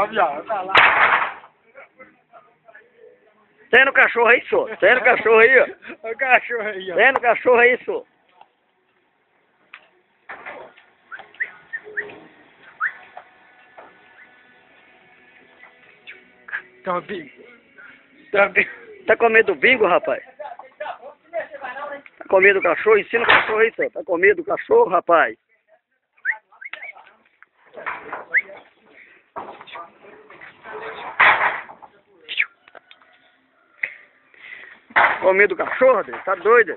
lá, viado. Tá lá. Tem no cachorro aí, senhor. Tem no cachorro aí, ó. Olha o cachorro aí, ó. Tem no cachorro aí, senhor. Tá bingo. Tá com medo do bingo, rapaz? Tá com medo do cachorro? Ensina o cachorro aí, senhor. Tá com medo do cachorro, rapaz? Com medo do cachorro, Deus? Tá doido?